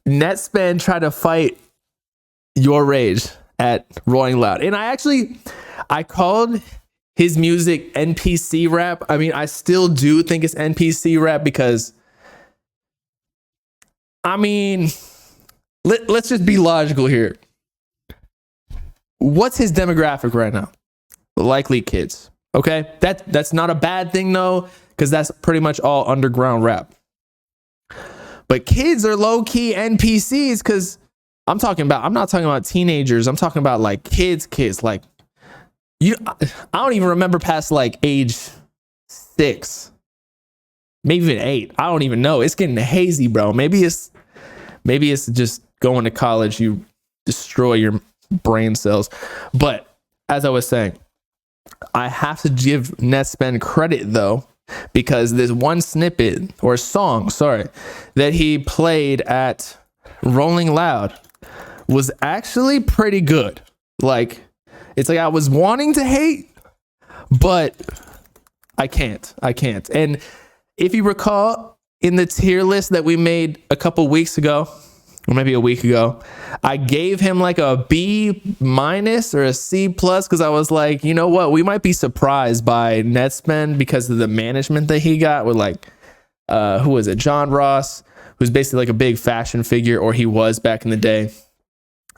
Netspend tried to fight YourRage at Rolling Loud. And I called his music NPC rap. I mean, I still do think it's NPC rap because, I mean, let's just be logical here. What's his demographic right now? Likely kids. Okay, that's not a bad thing though, because that's pretty much all underground rap. But kids are low key NPCs because I'm not talking about teenagers. I'm talking about like kids. Like I don't even remember past like age 6, maybe even 8. I don't even know. It's getting hazy, bro. Maybe it's just going to college. You destroy your brain cells. But as I was saying, I have to give Netspend credit though, because this one snippet or song, that he played at Rolling Loud was actually pretty good. Like, it's like I was wanting to hate, but I can't. And if you recall, in the tier list that we made a couple weeks ago, or maybe a week ago, I gave him like a B- or a C+ because I was like, you know what, we might be surprised by Netspend because of the management that he got with like, who was it? John Ross, who's basically like a big fashion figure, or he was back in the day.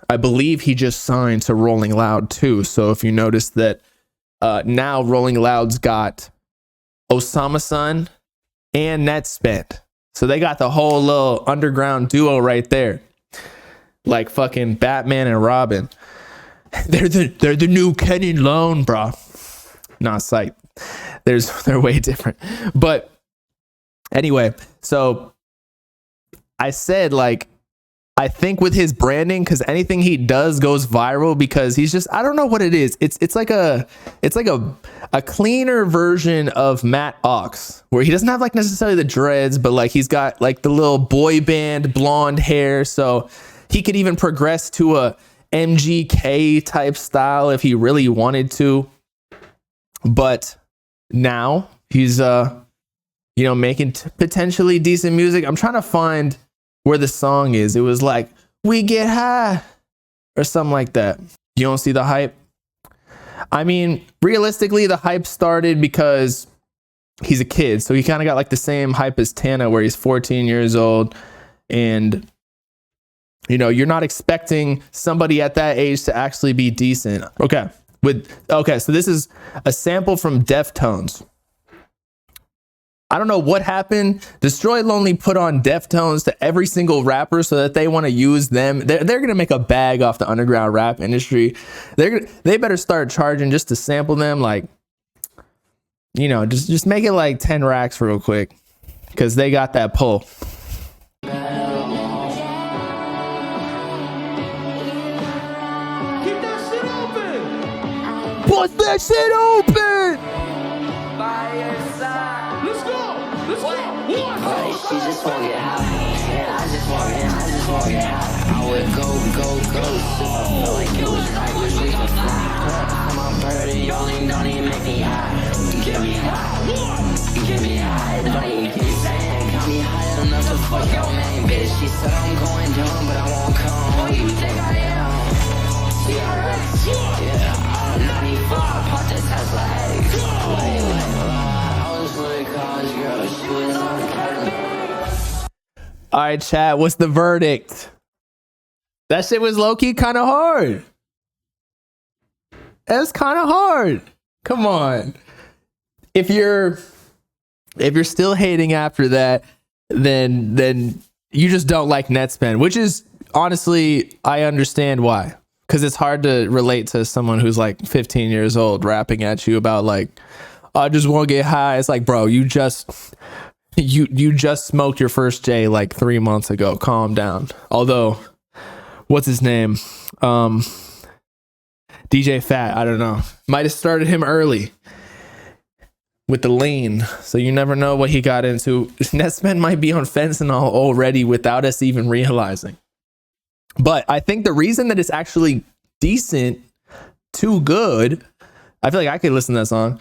I believe he just signed to Rolling Loud too. So if you notice that now Rolling Loud's got Osama-san and Netspend. So they got the whole little underground duo right there. Like fucking Batman and Robin. They're the new Ken and Lone, bro. Not sight. They're way different. But anyway, so I said like, I think with his branding, because anything he does goes viral, because he's just, I don't know what it is. It's like a cleaner version of Matt Ox, where he doesn't have like necessarily the dreads, but like he's got like the little boy band blonde hair. So he could even progress to a MGK type style if he really wanted to. But now he's making potentially decent music. I'm trying to find where the song is. It was like, we get high or something like that. You don't see the hype? I mean, realistically, the hype started because he's a kid. So he kind of got like the same hype as Tana, where he's 14 years old. And, you know, you're not expecting somebody at that age to actually be decent. Okay. So this is a sample from Deftones. I don't know what happened. Destroy Lonely put on Deftones to every single rapper so that they want to use them. They're going to make a bag off the underground rap industry. They better start charging just to sample them. Like, you know, just make it like 10 racks real quick, because they got that pull. Keep that shit open. Bust that shit open. By your side. Let's go. She just wanna get high. Yeah, I just wanna get high. I would go. I feel like it was right when we could fly. I'm a bird and you only don't even make me high. Get me high. Don't even get me saying. Got me high enough to fuck your main bitch. She said I'm going dumb, but I won't come. Who you think I am? Yeah, I'm 94. Pop this Tesla eggs. I was with a college girl. She was on the curtain. All right, chat, what's the verdict? That shit was low-key kind of hard. It was kind of hard. Come on. If you're still hating after that, then you just don't like Netspend, which is honestly, I understand why. Because it's hard to relate to someone who's like 15 years old rapping at you about like, I just want to get high. It's like, bro, you just smoked your first J like 3 months ago. Calm down. Although, what's his name? DJ Fat, I don't know. Might have started him early with the lean. So you never know what he got into. Netspend might be on fentanyl already without us even realizing. But I think the reason that it's actually decent to good, I feel like I could listen to that song,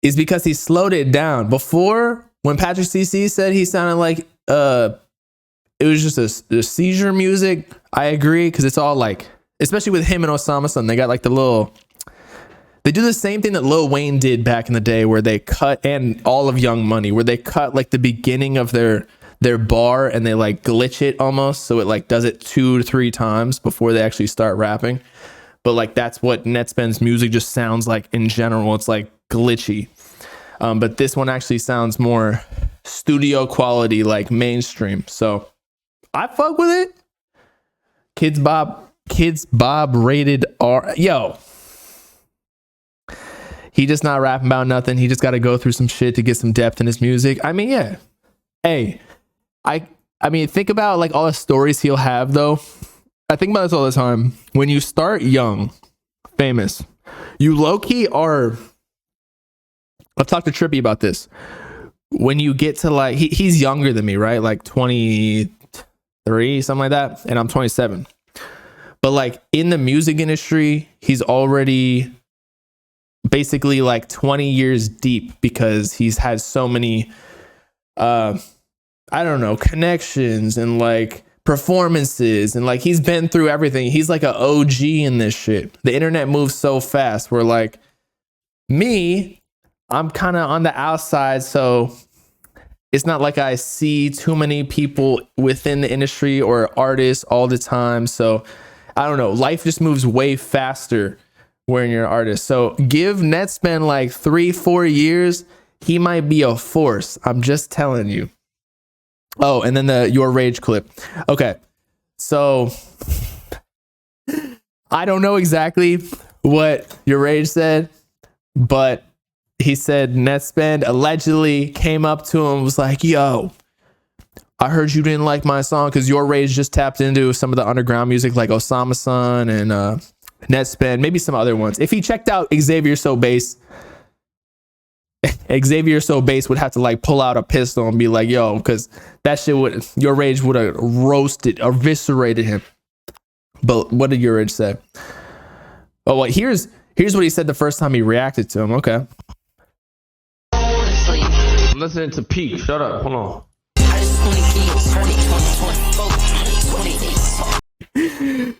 is because he slowed it down. Before, when Patrick CC said he sounded like it was just a seizure music. I agree, because it's all like, especially with him and Osama Son, they got like they do the same thing that Lil Wayne did back in the day, where they cut, and all of Young Money, where they cut like the beginning of their bar and they like glitch it almost, so it like does it 2 to 3 times before they actually start rapping. But like that's what Netspend's music just sounds like in general. It's like glitchy. But this one actually sounds more studio quality, like mainstream. So I fuck with it. Kids Bob rated R. Yo, he just not rapping about nothing. He just got to go through some shit to get some depth in his music. I mean, yeah. Hey, I mean, think about like all the stories he'll have though. I think about this all the time. When you start young, famous, you low-key are. I've talked to Trippy about this. When you get to like, he's younger than me, right? Like 23, something like that. And I'm 27. But like in the music industry, he's already basically like 20 years deep, because he's had so many, I don't know, connections and like performances, and like he's been through everything. He's like an OG in this shit. The internet moves so fast. Where like me, I'm kind of on the outside, so it's not like I see too many people within the industry or artists all the time. So I don't know, life just moves way faster when you're an artist. So give Netspend like 3-4 years, he might be a force. I'm just telling you. Oh, and then the Your Rage clip. Okay, so I don't know exactly what Your Rage said, but he said Netspend allegedly came up to him and was like, yo, I heard you didn't like my song, because Your Rage just tapped into some of the underground music like Osama Son and Netspend, maybe some other ones. If he checked out Xavier So-Based, Xavier So-Based would have to like pull out a pistol and be like, yo, because that shit would, Your Rage would have roasted, eviscerated him. But what did Your Rage say? Oh, well, here's what he said the first time he reacted to him. Okay. I'm listening to Peak. Shut up. Hold on.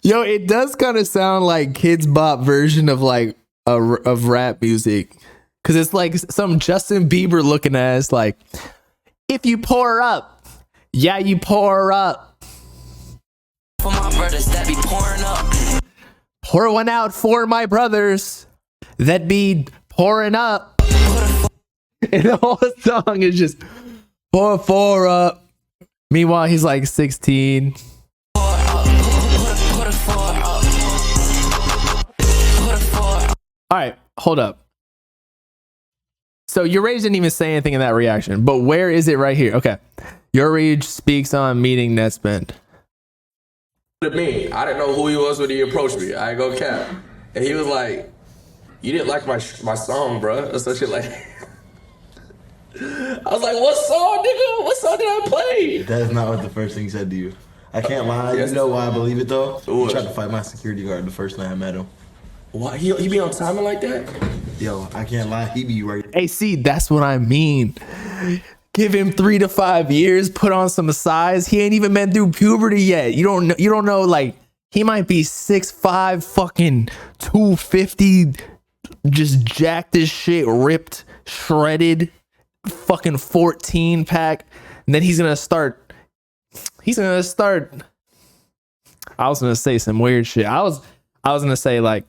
Yo, it does kind of sound like Kids Bop version of like of rap music, because it's like some Justin Bieber looking ass like, if you pour up, yeah, you pour up. For my brothers that be pouring up. Pour one out for my brothers that be pouring up. And the whole song is just pour up. Meanwhile, he's like 16. All right, hold up. So Your Rage didn't even say anything in that reaction, but where is it right here? Okay. Your Rage speaks on meeting Netspend. To me, I didn't know who he was when he approached me. I ain't gonna cap. And he was like, you didn't like my song, bro, or some shit like I was like, what song, nigga? What song did I play? That is not what the first thing he said to you. I can't lie. Yes. You know why I believe it though? What? He tried to fight my security guard the first night I met him. Why? He be on timing like that? Yo, I can't lie. He be right. Hey, see, that's what I mean. Give him 3 to 5 years, put on some size. He ain't even been through puberty yet. You don't know, like, he might be 6'5", fucking 250, just jacked as shit, ripped, shredded, fucking 14 pack. And then he's gonna start I was gonna say some weird shit. I was gonna say like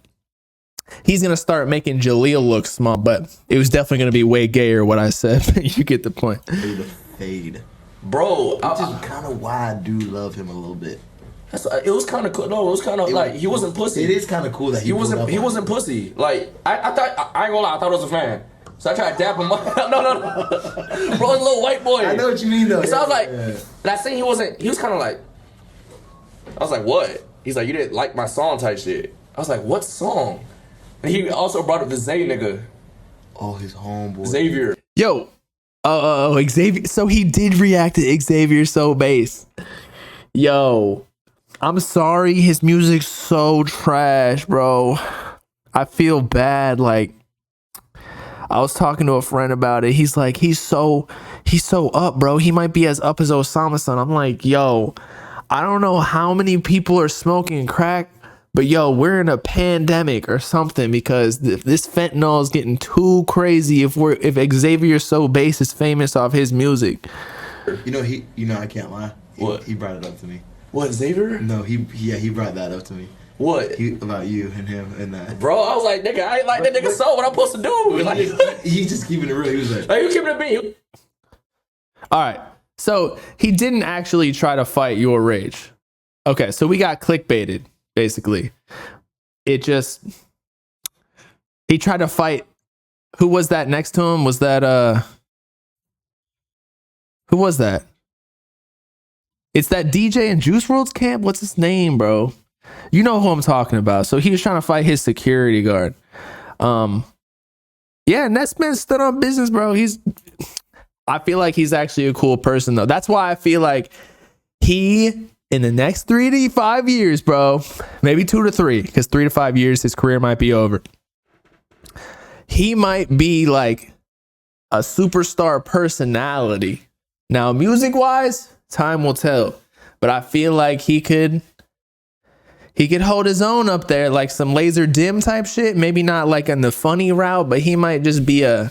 he's gonna start making Jaleel look small, but it was definitely gonna be way gayer what I said. You get the point. Fade. Bro, Which is kind of why I do love him a little bit. it was kind of cool. No, it was kind of like he wasn't pussy. It is kind of cool that He wasn't pussy. Like I thought, I ain't gonna lie, I thought I was a fan. So I tried to dap him up. No. Bro, he's a little white boy. I know what you mean though. So I was like, yeah. and I seen he was kind of like, I was like, what? He's like, you didn't like my song type shit. I was like, what song? And he also brought up the Zay nigga. Oh, his homeboy. Xavier. Yo, Xavier. So he did react to Xavier So-Based. Yo, I'm sorry. His music's so trash, bro. I feel bad. Like, I was talking to a friend about it. He's like, he's so up, bro. He might be as up as Osama-san. I'm like, yo, I don't know how many people are smoking crack, but yo, we're in a pandemic or something because this fentanyl is getting too crazy. If Xavier So-Based is famous off his music. You know, I can't lie. He brought it up to me. What, Xavier? No, he brought that up to me. What? About you and him and that. Bro, I was like, nigga, I ain't like that nigga so what I'm supposed to do? Like, He's just keeping it real. He was like, you keeping it being. All right. So he didn't actually try to fight YourRage. Okay, so we got clickbaited, basically. He tried to fight. Who was that next to him? Was that who was that? It's that DJ in Juice WRLD's camp. What's his name, bro? You know who I'm talking about. So he was trying to fight his security guard. Yeah, Netspend stood on business, bro. I feel like he's actually a cool person, though. That's why I feel like in the next 3 to 5 years, bro, maybe 2 to 3, because 3 to 5 years, his career might be over. He might be like a superstar personality. Now, music-wise, time will tell. But I feel like he could hold his own up there, like some Laser Dim type shit. Maybe not like in the funny route, but he might just be a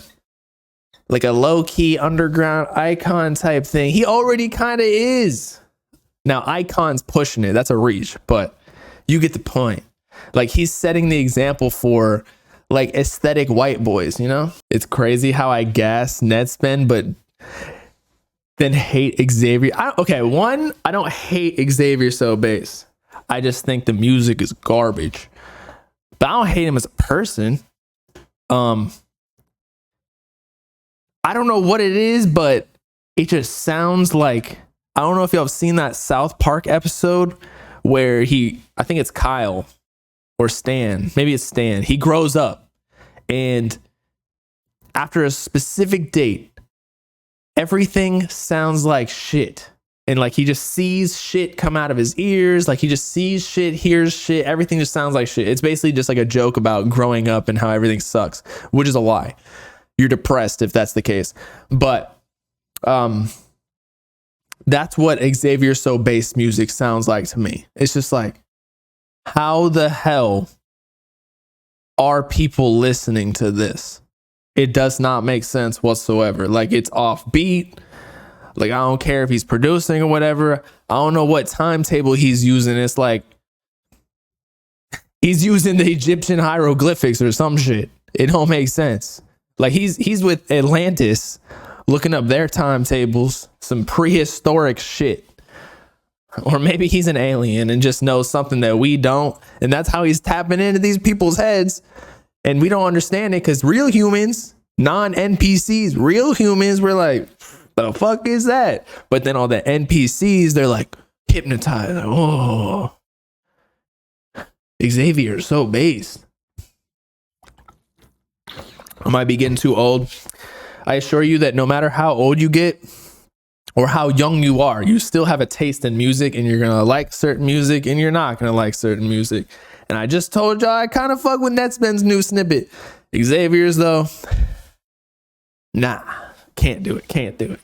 low-key underground icon type thing. He already kind of is. Now, Icon's pushing it. That's a reach, but you get the point. Like, he's setting the example for like aesthetic white boys, you know? It's crazy how I gas Netspend, but then hate Xavier. I don't hate Xavier So-Based. I just think the music is garbage. But I don't hate him as a person. I don't know what it is, but it just sounds like, I don't know if y'all have seen that South Park episode where I think it's Kyle or Stan. Maybe it's Stan. He grows up and after a specific date, everything sounds like shit. And like he just sees shit come out of his ears. Like he just sees shit, hears shit. Everything just sounds like shit. It's basically just like a joke about growing up and how everything sucks, which is a lie. You're depressed if that's the case. But that's what Xavier So-Based music sounds like to me. It's just like, how the hell are people listening to this? It does not make sense whatsoever. Like, it's offbeat. Like, I don't care if he's producing or whatever. I don't know what timetable he's using. It's like he's using the Egyptian hieroglyphics or some shit. It don't make sense. Like, he's with Atlantis looking up their timetables, some prehistoric shit. Or maybe he's an alien and just knows something that we don't. And that's how he's tapping into these people's heads. And we don't understand it because real humans, non-NPCs, real humans, we're like, the fuck is that? But then all the NPCs, they're like hypnotized. Like, oh, Xavier So-Based. I might be getting too old. I assure you that no matter how old you get or how young you are, you still have a taste in music, and you're going to like certain music and you're not going to like certain music. And I just told y'all I kind of fuck with Netspend's new snippet. Xavier's though, nah, can't do it.